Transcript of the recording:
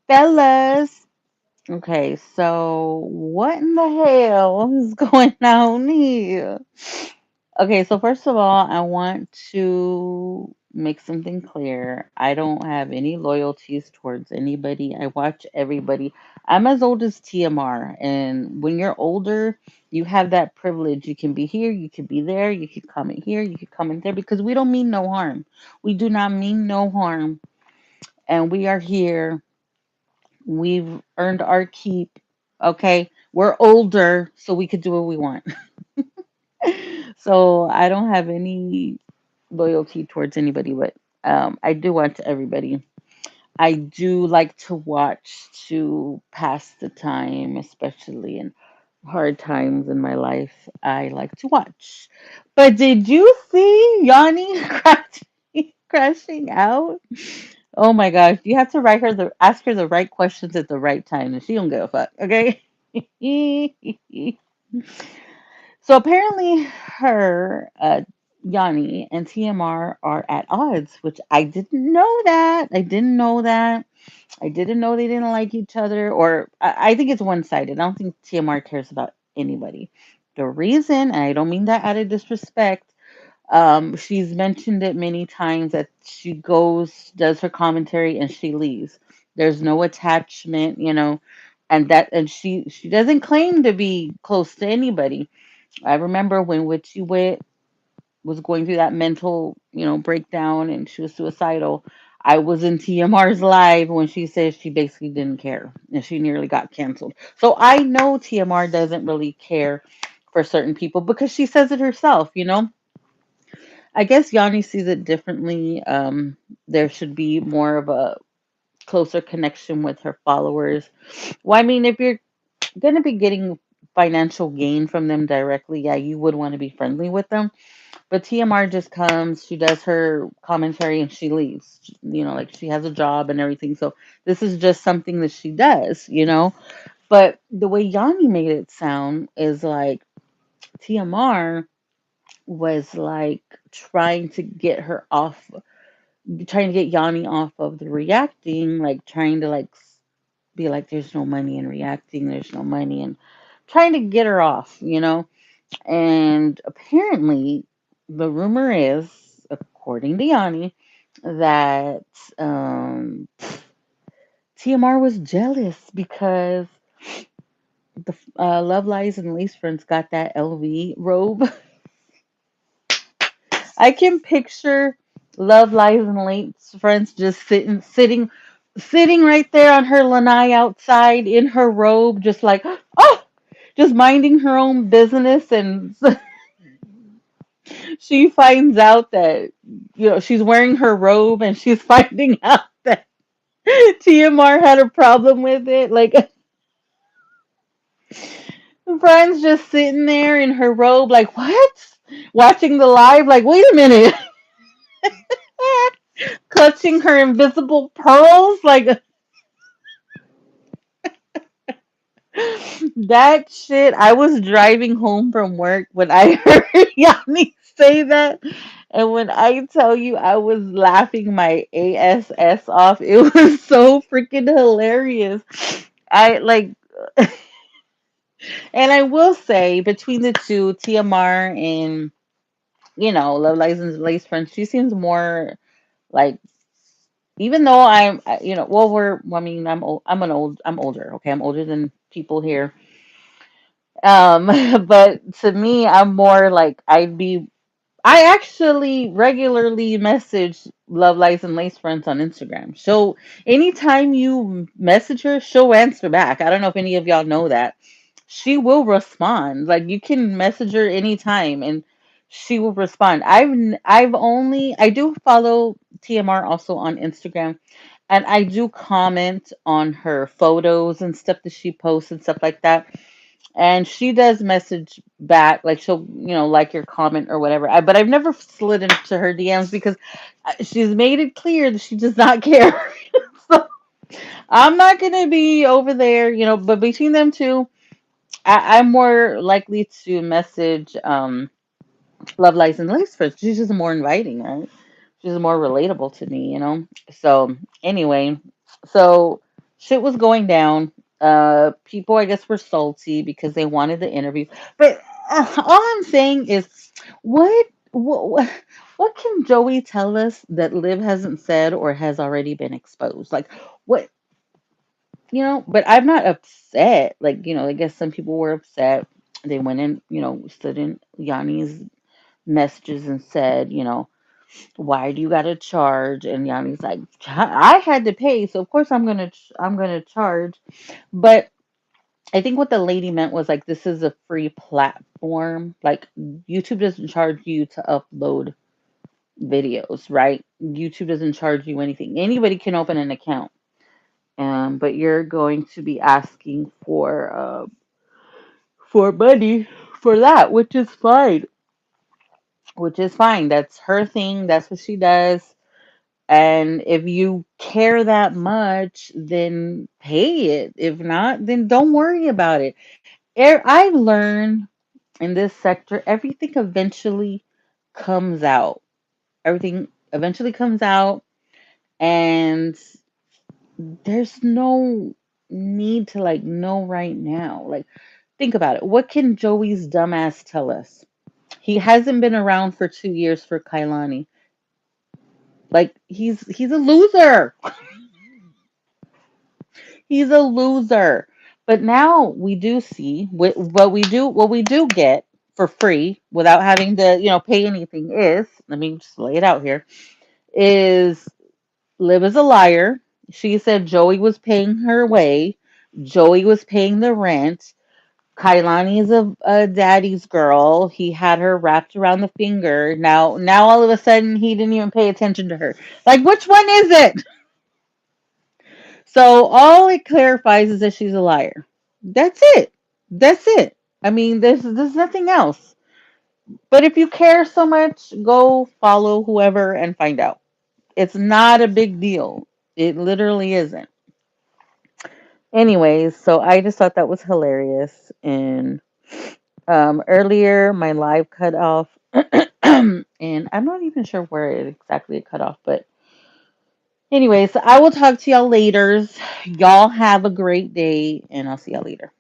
fellas. Okay, so what in the hell is going on here? Okay, so first of all, I want to make something clear. I don't have any loyalties towards anybody. I watch everybody. I'm as old as TMR, and when you're older, you have that privilege. You can be here, you can be there, you can come in here, you can come in there because we don't mean no harm. We do not mean no harm, and we are here. We've earned our keep. Okay, we're older, so we could do what we want. So I don't have any loyalty towards anybody, but I do watch everybody. I do like to watch to pass the time, especially in hard times in my life. I like to watch. But did you see Yanni crashing out? Oh my gosh, you have to ask her the right questions at the right time, and she don't give a fuck. Okay. So apparently, Yanni, and TMR are at odds, which I didn't know that. I didn't know that. I didn't know they didn't like each other, or I think it's one sided. I don't think TMR cares about anybody. The reason, and I don't mean that out of disrespect, she's mentioned it many times that she goes, does her commentary, and she leaves. There's no attachment, and she doesn't claim to be close to anybody. I remember when Witchy Wit was going through that mental, breakdown and she was suicidal. I was in TMR's live when she said she basically didn't care and she nearly got canceled. So I know TMR doesn't really care for certain people because she says it herself. I guess Yanni sees it differently. There should be more of a closer connection with her followers. Well, I mean, if you're going to be getting financial gain from them directly, yeah, you would want to be friendly with them. But TMR just comes, she does her commentary and she leaves. Like she has a job and everything. So this is just something that she does. But the way Yanni made it sound is like TMR was like trying to get her off, trying to get Yanni off of the reacting, like trying to like be like, there's no money in reacting, there's no money, and trying to get her off. And apparently, the rumor is, according to Yanni, that TMR was jealous because the Love Lies and Lace Friends got that LV robe. I can picture Love Lies and Lace Friends just sitting right there on her lanai outside in her robe, just like, oh, just minding her own business, and she finds out that she's wearing her robe and she's finding out that TMR had a problem with it. Like Brian's just sitting there in her robe, like what? Watching the live, like wait a minute, clutching her invisible pearls, like that shit. I was driving home from work when I heard Yanni say that. And when I tell you I was laughing my ass off, it was so freaking hilarious. I like, and I will say between the two, TMR and Love License Lace Friends, she seems more like, even though well, I mean, I'm older. Okay, I'm older than people here. But to me, I'm more like I actually regularly message Love Lies and Lace Friends on Instagram. So anytime you message her, she'll answer back. I don't know if any of y'all know that. She will respond. Like you can message her anytime and she will respond. I do follow TMR also on Instagram, and I do comment on her photos and stuff that she posts and stuff like that, and she does message back, like she'll like your comment or whatever. But I've never slid into her DMs because she's made it clear that she does not care. So I'm not gonna be over there. But between them two, I'm more likely to message Love Lies and Lace first. She's just more inviting, right? She's more relatable to me. So anyway, so shit was going down. People, I guess, were salty because they wanted the interviews. But all I'm saying is, what what can Joey tell us that Liv hasn't said or has already been exposed? Like, what, But I'm not upset. Like, I guess some people were upset. They went in, stood in Yanni's messages and said, why do you got to charge? And Yanni's like, I had to pay, so of course I'm gonna charge. But I think what the lady meant was like, this is a free platform. Like, YouTube doesn't charge you to upload videos, right? YouTube doesn't charge you anything. Anybody can open an account, but you're going to be asking for money for that, which is fine. Which is fine. That's her thing. That's what she does. And if you care that much, then pay it. If not, then don't worry about it. I've learned in this sector, everything eventually comes out. Everything eventually comes out, and there's no need to like know right now. Like, think about it. What can Joey's dumbass tell us? He hasn't been around for 2 years for Kailani. Like, he's a loser. He's a loser. But now we do see what we do get for free without having to, pay anything is, let me just lay it out here, is Liv is a liar. She said Joey was paying her way. Joey was paying the rent. Kailani is a daddy's girl. He had her wrapped around the finger. Now all of a sudden he didn't even pay attention to her. Like, which one is it? So all it clarifies is that she's a liar. That's it. That's it. I mean, there's nothing else. But if you care so much, go follow whoever and find out. It's not a big deal. It literally isn't. Anyways, so I just thought that was hilarious. And earlier my live cut off, and I'm not even sure where exactly it cut off. But anyways, I will talk to y'all later. Y'all have a great day, and I'll see y'all later.